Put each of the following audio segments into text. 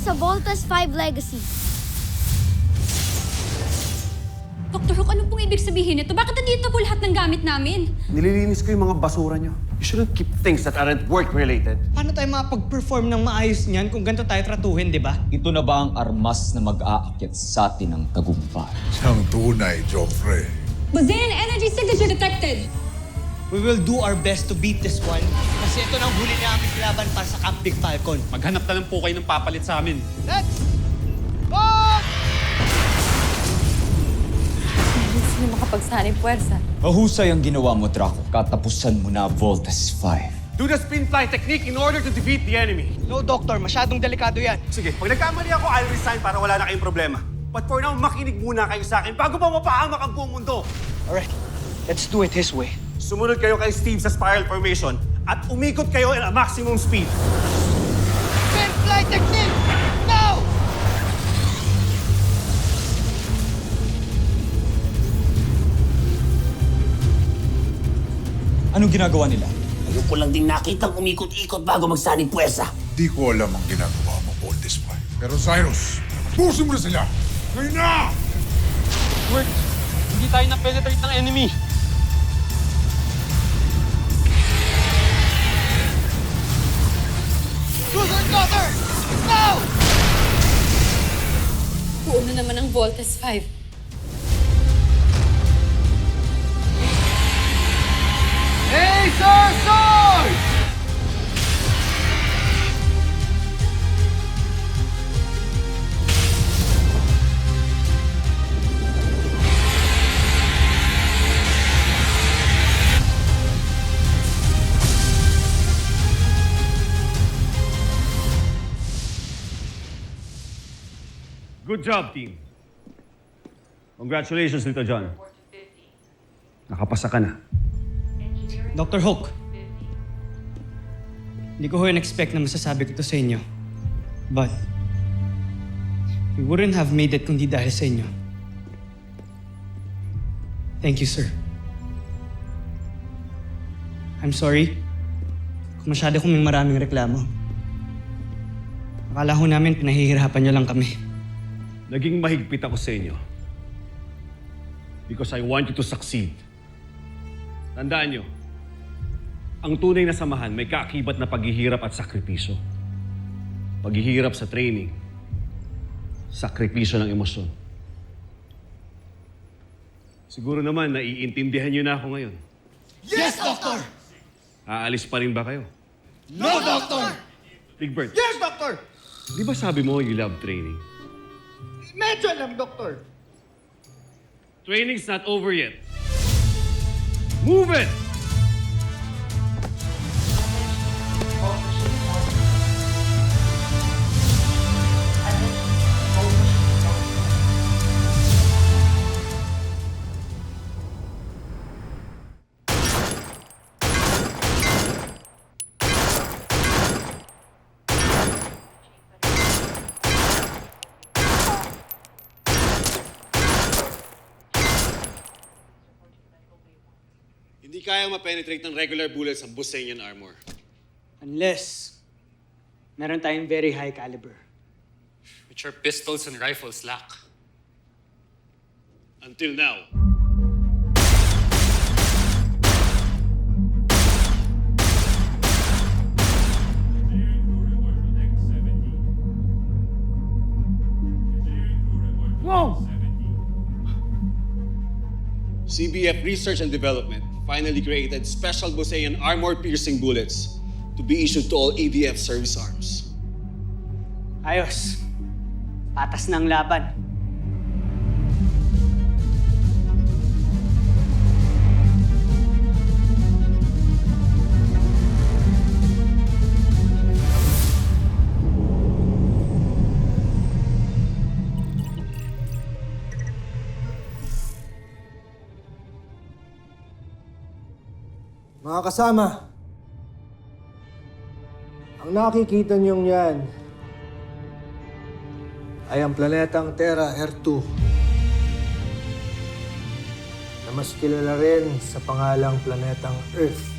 sa Voltas 5 Legacy. Dr. Hook, ano pong ibig sabihin nito? Bakit nandito po lahat ng gamit namin? Nililinis ko yung mga basura nyo. You shouldn't keep things that aren't work-related. Paano tayo makapag-perform ng maayos niyan kung ganito tayo tratuhin, di ba? Ito na ba ang armas na mag-aakyat sa atin ng tagumpay? Siyang tunay, Joffrey. Bazean energy signature detected! We will do our best to beat this one. Kasi ito nang huli namin laban para sa Camp Big Falcon. Maghanap na lang po kayo ng papalit sa amin. Let's go! Hindi sila makapagsanib puwersa. Mahusay ang ginawa mo, Draco. Katapusan mo na Voltas 5. Do the spin fly technique in order to defeat the enemy. No, Doctor. Masyadong delikado yan. Sige, pag nagkamali ako, I'll resign para wala na kayong problema. But for now, makinig muna kayo sa akin bago pa mapahamak ang buong mundo. Alright, let's do it his way. Sumunod kayo kay Steve sa spiral formation at umikot kayo at a maximum speed. Spin fly technique! Now! Anong ginagawa nila? Ngayon ko lang din nakitang umikot-ikot bago magsanib puwersa. Di ko alam ang ginagawa mo, Voltes 5. Pero Cyrus, pusin mo na sila! Ngayon na! Work! Hindi tayo na-penetrate ng enemy. Susan Cutter! Now! Buo na naman ang Voltas 5. Acer Sword! Good job, team. Congratulations, Little John. Nakapasa ka na. Dr. Hook, hindi ko in-expect na masasabi ko to sa inyo. But, we wouldn't have made it kung di dahil sa inyo. Thank you, sir. I'm sorry kung masyado kaming maraming reklamo. Akala ho namin pinahihirapan niyo lang kami. Naging mahigpit ako sa inyo. Because I want you to succeed. Tandaan nyo, ang tunay na samahan may kaakibat na paghihirap at sakripisyo. Paghihirap sa training, sakripisyo ng emosyon. Siguro naman naiintindihan nyo na ako ngayon. Yes, Doctor! Aalis pa rin ba kayo? No, Doctor! Big Bird, Yes, Doctor! di ba sabi mo you love training? Medyo lang, Doctor. Training's not over yet. Move it! Hindi kaya ma-penetrate ng regular bullets ang Busanian armor. Unless, meron tayong very high caliber. Which are pistols and rifles lack. Until now. Whoa! CBF Research and Development finally created special Busanian armor-piercing bullets to be issued to all ADF service arms. Ayos. Patas ng laban. Mga kasama, ang nakikita niyong yan ay ang planetang Terra R2 na mas kilala rin sa pangalang planetang Earth.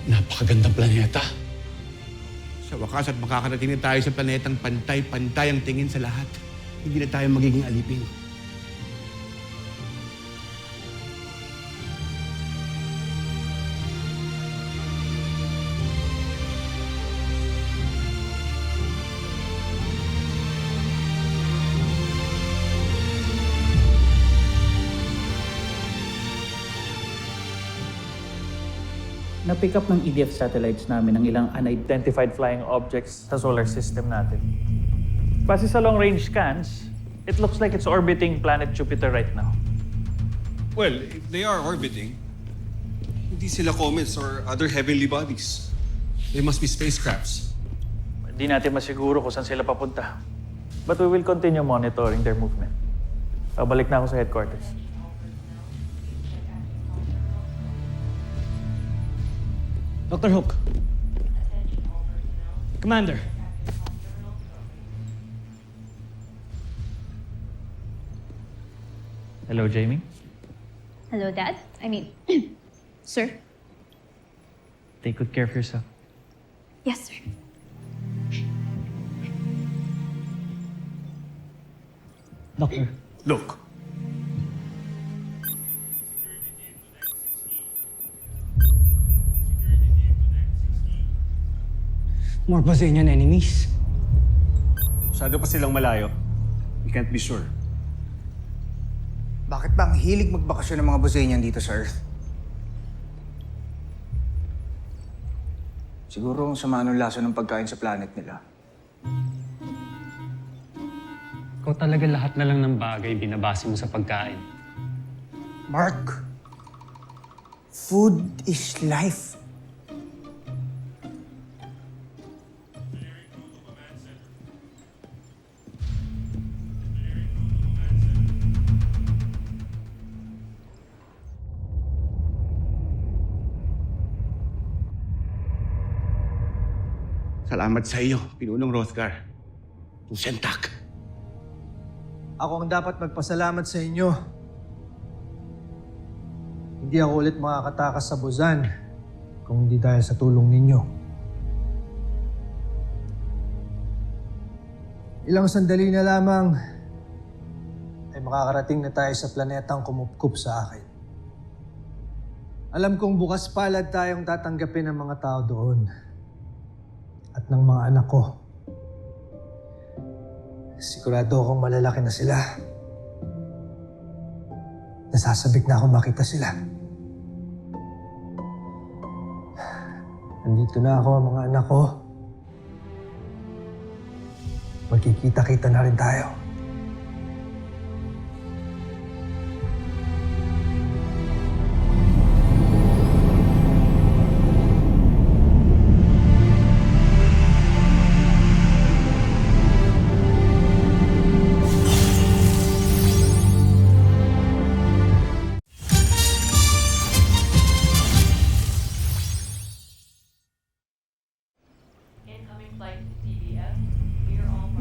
Napakagandang planeta. Sa wakas at makakarating na tayo sa planetang pantay-pantay ang tingin sa lahat. Hindi na tayo magiging alipin. Na-pick up ng EDF satellites namin ang ilang unidentified flying objects sa solar system natin. Base sa long-range scans, it looks like it's orbiting planet Jupiter right now. Well, if they are orbiting, hindi sila comets or other heavenly bodies. They must be spacecrafts. Hindi natin masiguro kung saan sila papunta. But we will continue monitoring their movement. Babalik na ako sa headquarters. Dr. Hook. Commander. Hello, Jamie. Hello, Dad. I mean, sir. Take good care of yourself. Yes, sir. Doctor. Look, More Brazilian enemies. Masyado pa silang malayo. We can't be sure. Bakit ba ang hilig magbakasyon ng mga Bosenian dito sa Earth? Siguro ang sama ng laso ng pagkain sa planet nila. Ikaw talaga lahat na lang ng bagay binabase mo sa pagkain. Mark, food is life. salamat sa iyo, Pinunong Hrothgar. Tusentak. Ako ang dapat magpasalamat sa inyo. Hindi ako ulit makakatakas sa Busan kung hindi dahil sa tulong ninyo. Ilang sandali na lamang ay makakarating na tayo sa planetang kumupkup sa akin. Alam kong bukas palad tayong tatanggapin ng mga tao doon at ng mga anak ko. Sigurado akong malalaki na sila. Nasasabik na akong makita sila. Nandito na ako, mga anak ko. Magkikita-kita na rin tayo.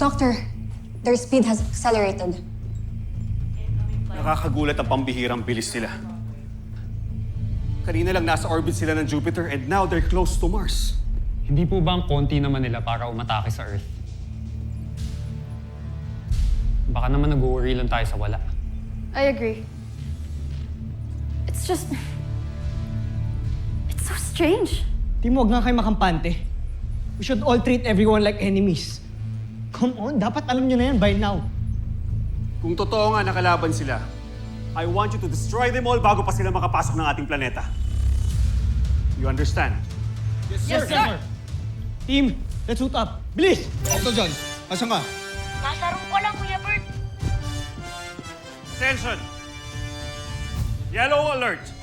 Doctor, their speed has accelerated. Nakakagulat ang pambihirang bilis nila. Kanina lang nasa orbit sila ng Jupiter and now they're close to Mars. Hindi po ba ang konti naman nila para umatake sa Earth? Baka naman nag-worry lang tayo sa wala. I agree. It's just... It's so strange. Di mo, wag nga kayo makampante. We should all treat everyone like enemies. Come on, dapat alam nyo na yan by now. Kung totoo nga nakalaban sila, I want you to destroy them all bago pa sila makapasok ng ating planeta. You understand? Yes, sir! Team, let's suit up. Bilis! Dr. John, asan ka? Nasa room ko lang, Kuya Bert. Attention! Yellow alert!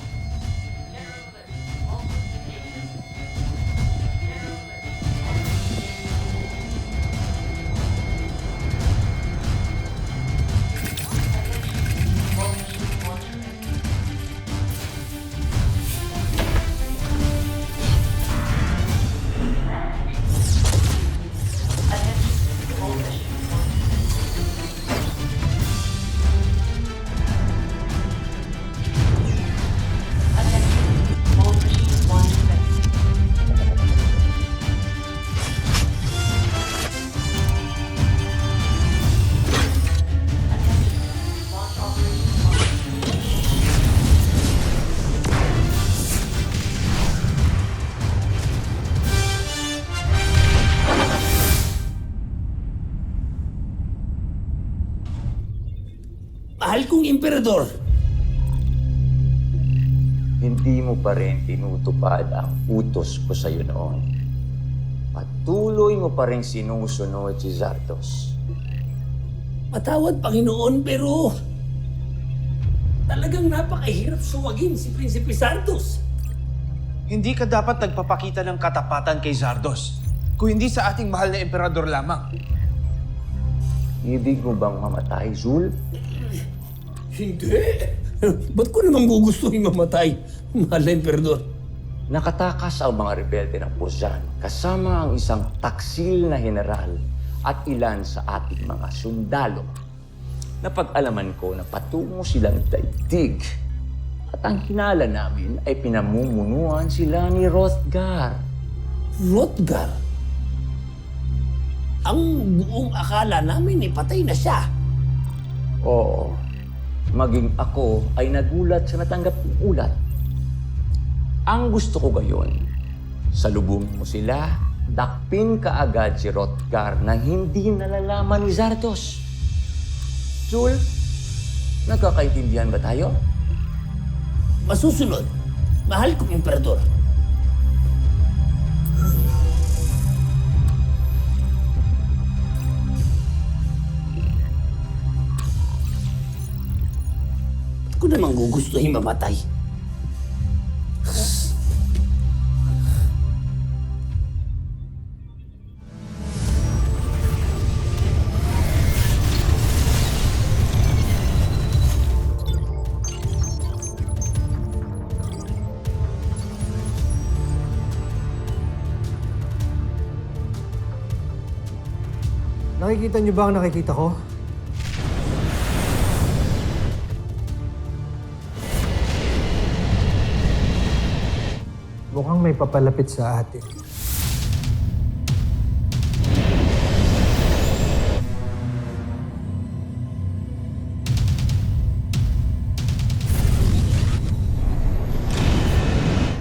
emperador. Hindi mo pa rin tinutupad ang utos ko sa'yo noon. Patuloy mo pa rin sinusunod si Zardos. Patawad, Panginoon, pero talagang napakahirap suwagin si Prinsipe Zardos. Hindi ka dapat nagpapakita ng katapatan kay Zardos, kung hindi sa ating mahal na emperador lamang. Ibig mo bang mamatay, Zul? Hindi. Ba't ko naman gugustuhin mamatay, mahal na emperador? Nakatakas ang mga rebelde ng Puzan kasama ang isang taksil na general at ilan sa ating mga sundalo. Napag-alaman ko na patungo silang daigdig at ang hinala namin ay pinamumunuan sila ni Hrothgar. Hrothgar? Ang buong akala namin ay patay na siya. Oo, maging ako ay nagulat sa natanggap kong ulat. Ang gusto ko gayon, salubungin mo sila, dakpin kaagad si Hrothgar na hindi nalalaman ni Zardos. Zul, nagkakaintindihan ba tayo? Masusunod, mahal kong emperador. Ba't ko naman gugustuhin mamatay? Nakikita niyo ba ang nakikita ko? Mukhang may papalapit sa atin.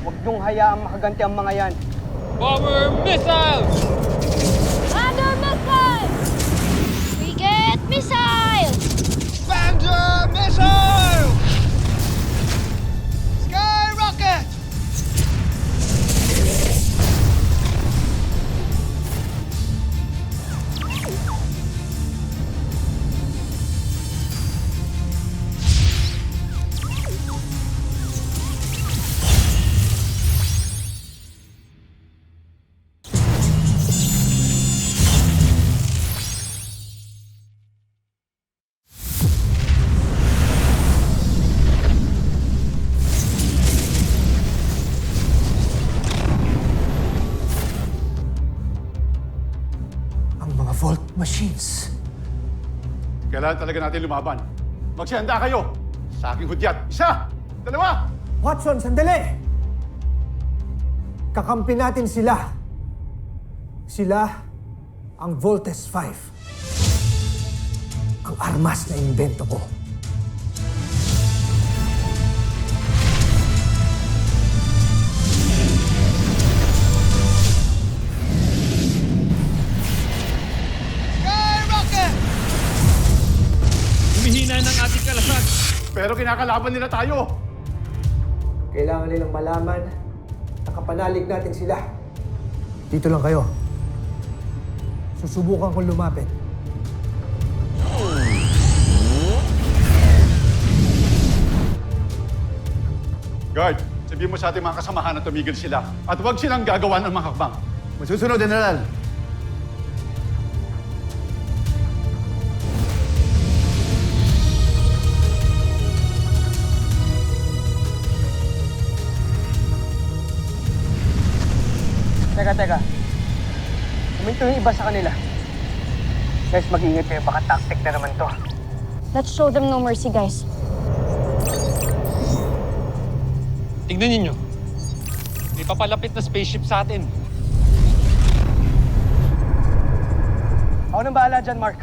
Huwag niyong hayaang makaganti ang mga yan. Bomber missiles! Thunder missile! Frigate missile! Avenger missile! Sky rocket! Vault machines. Kailangan talaga natin lumaban. Magsihanda kayo. Sa aking hudyat. Isa! Dalawa! Watson, sandali! Kakampi natin sila. Sila ang Voltes 5. Ang armas na invento ko. Humihina ng ating kalasag. Pero kinakalaban nila tayo. Kailangan nilang malaman na kapanalig natin sila. Dito lang kayo. Susubukan kong lumapit. Guard, sabihin mo sa ating mga kasamahan na tumigil sila. At huwag silang gagawa ng mga hakbang. Masusunod, General. Teka. Kuminto yung iba sa kanila. Guys, mag-ingat kayo. Baka tactic na naman to. Let's show them no mercy, guys. Tingnan ninyo. May papalapit na spaceship sa atin. Ako nang bahala dyan, Mark.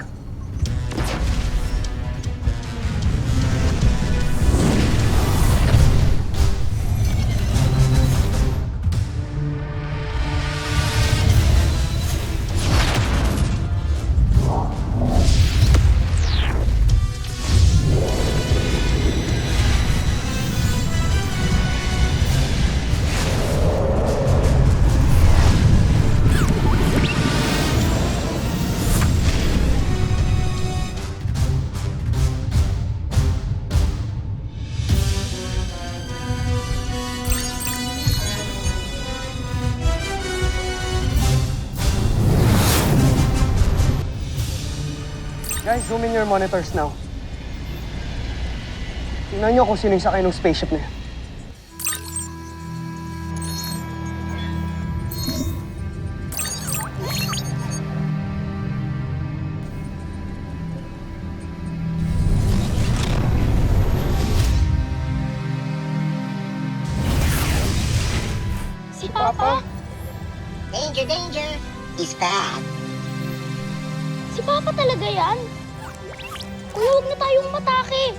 Guys, zoom in your monitors now. Tingnan nyo kung sino yung sakay ng spaceship na yan. Si Papa? Danger, danger! He's back! Si Papa talaga yan? Kuya, huwag na tayong matake.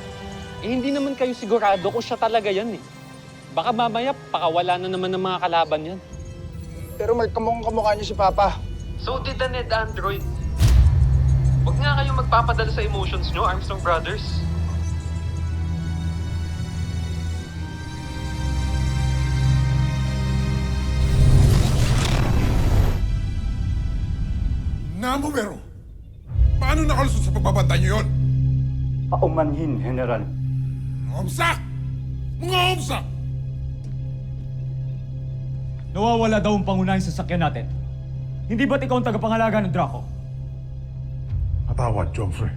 Eh, hindi naman kayo sigurado kung siya talaga yan eh. Baka mamaya, pakawala na naman ng mga kalaban yan. Pero may kamukha niya si Papa. So did the Ned Android. Huwag nga kayong magpapadala sa emotions nyo, Armstrong Brothers. Namumero! Paano nakalusot sa pagbabantay niyo yun? Paumanhin, General. Omsak! Mga omsak! Nawawala daw ang pangunahing sasakyan natin. Hindi ba't ikaw ang tagapangalaga ng Draco? Patawad, Joffrey.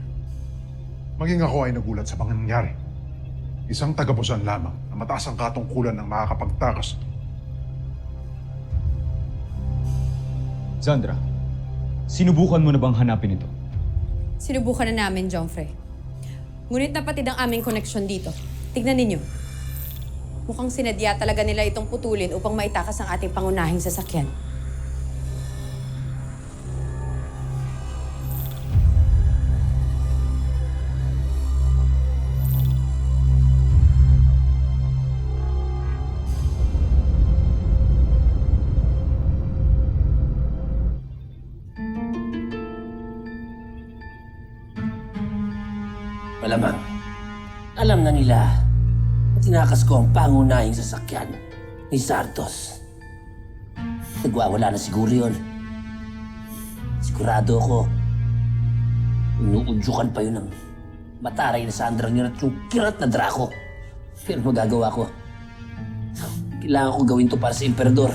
Maging ako ay nagulat sa mga nangyari. Isang tagapusan lamang na mataas ang katungkulan ng makakapagtakas. Zandra, sinubukan mo na bang hanapin ito? Sinubukan na namin, Joffrey. Ngunit napatid ang aming koneksyon dito. Tignan ninyo. Mukhang sinadya talaga nila itong putulin upang maitakas ang ating pangunahing sasakyan. Malamang, alam na nila na tinakas ko ang pangunahing sasakyan ni Zardos. Nagwawala na siguro yun. Sigurado ako, inuudyukan pa yun ng mataray na Sandrang yun at yung kirat na Draco. Pero magagawa ko. Kailangan ko gawin to para sa Emperador.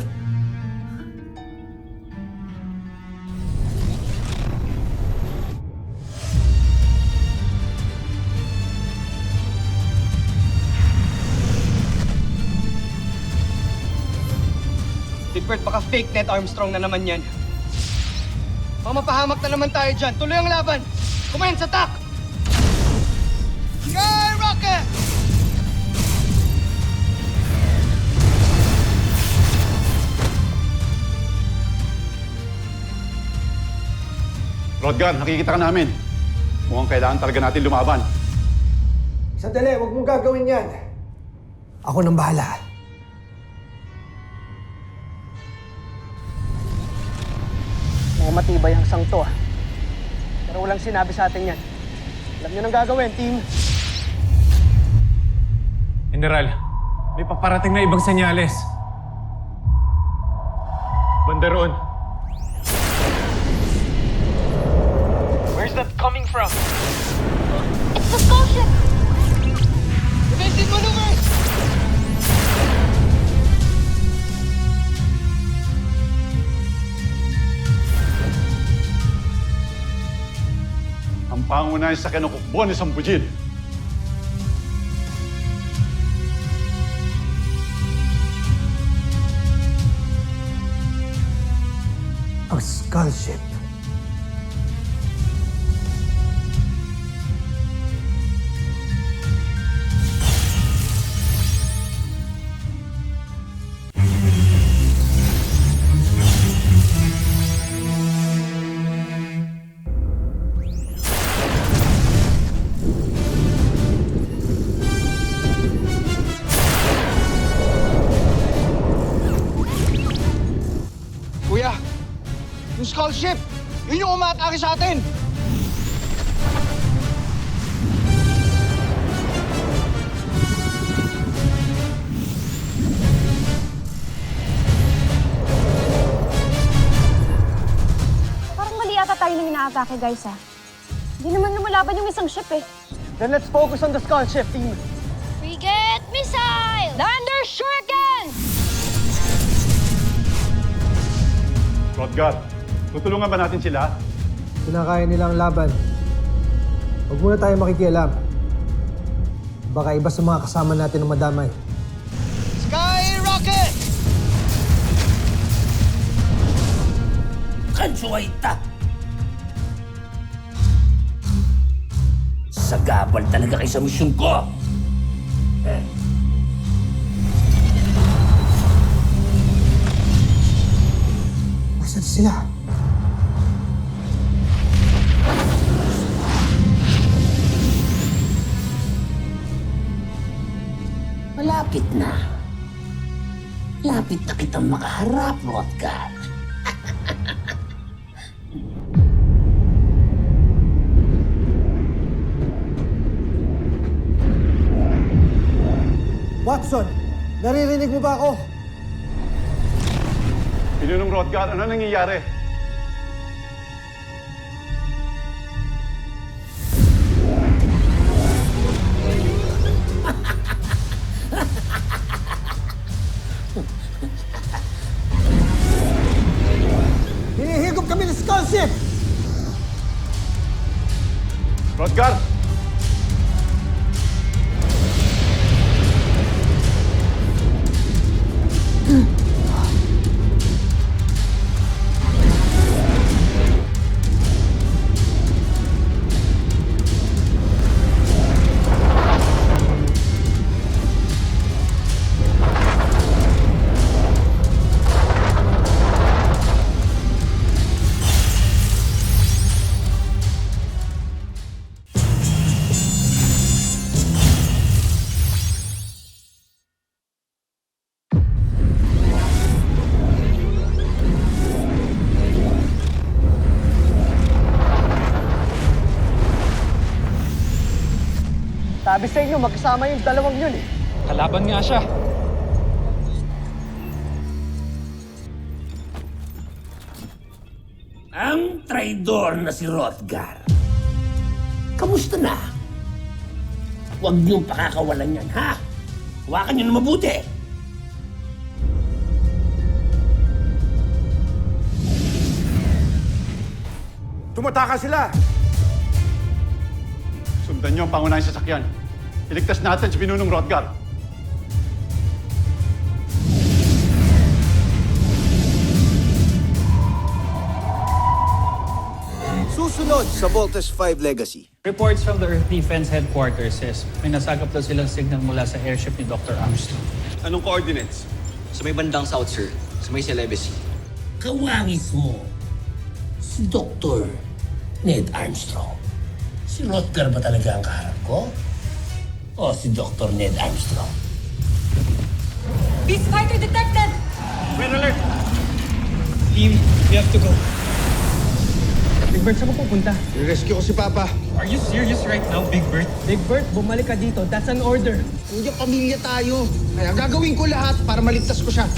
Bert, baka fake Ned Armstrong na naman yan. Mamapahamak na naman tayo dyan. Tuloy ang laban. Commence attack! Skyrocket! Rodgan, nakikita ka namin. Mukhang kailangan talaga natin lumaban. Sandali, huwag mong gagawin yan. Ako nang bahala. Mga matibay ang sangto ah. Pero walang sinabi sa atin yan. Alam nyo nang gagawin, team. General, may paparating na ibang senyales. Banderon. Where's that coming from? It's the skull ship! Evasive maneuvers! Ang pangunahing sa kinukukbo ni Sambujin. A skull ship. Kuya, yung skull ship! Yun yung umaatake sa atin! Parang mali ata tayo nang inaatake, guys, ha? Hindi naman lumalaban yung isang ship, eh. Then let's focus on the skull ship, team. Frigate missile! Lander Shuriken! Rodgan, tutulungan ba natin sila? Kinakaya nilang laban. Huwag muna tayo makikialam. Baka iba sa mga kasama natin ang madamay. Skyrocket! Kansuwaita! Sagabal talaga kayo sa misyon ko! Nasaan sila? Malapit na. Lapit na kitang makaharap, Rodgar. Watson! Naririnig mo ba ako? Pinunong Rodgar, ano nangyayari? Hinihigop kami ng skull ship! Rodgar! Sabi sa inyo, magkasama yung dalawang yun eh. Kalaban nga siya. Ang traidor na si Rodgar. Kamusta na? Huwag niyong pakakawalan yan, ha? Hawakan niyo na mabuti. Tumataka sila! Sundan niyo ang pangunahing sasakyan. Iligtas natin si Pinunong Rodgar. Susunod sa Voltes 5 Legacy. Reports from the Earth Defense Headquarters says may nasagap daw silang signal mula sa airship ni Dr. Armstrong. Anong coordinates? Sa may bandang south, sir. Sa may Celebes. Kawangis mo. Si Dr. Ned Armstrong. Si Rodgar ba talaga ang kaharap ko? O si Dr. Ned Armstrong? Beast fighter detected! Red alert! Team, we have to go. Big Bird, saan ka pupunta? I-rescue ko si Papa. Are you serious right now, Big Bird? Big Bird, bumalik ka dito. That's an order. Kuya, pamilya tayo. Kaya gagawin ko lahat para maligtas ko siya.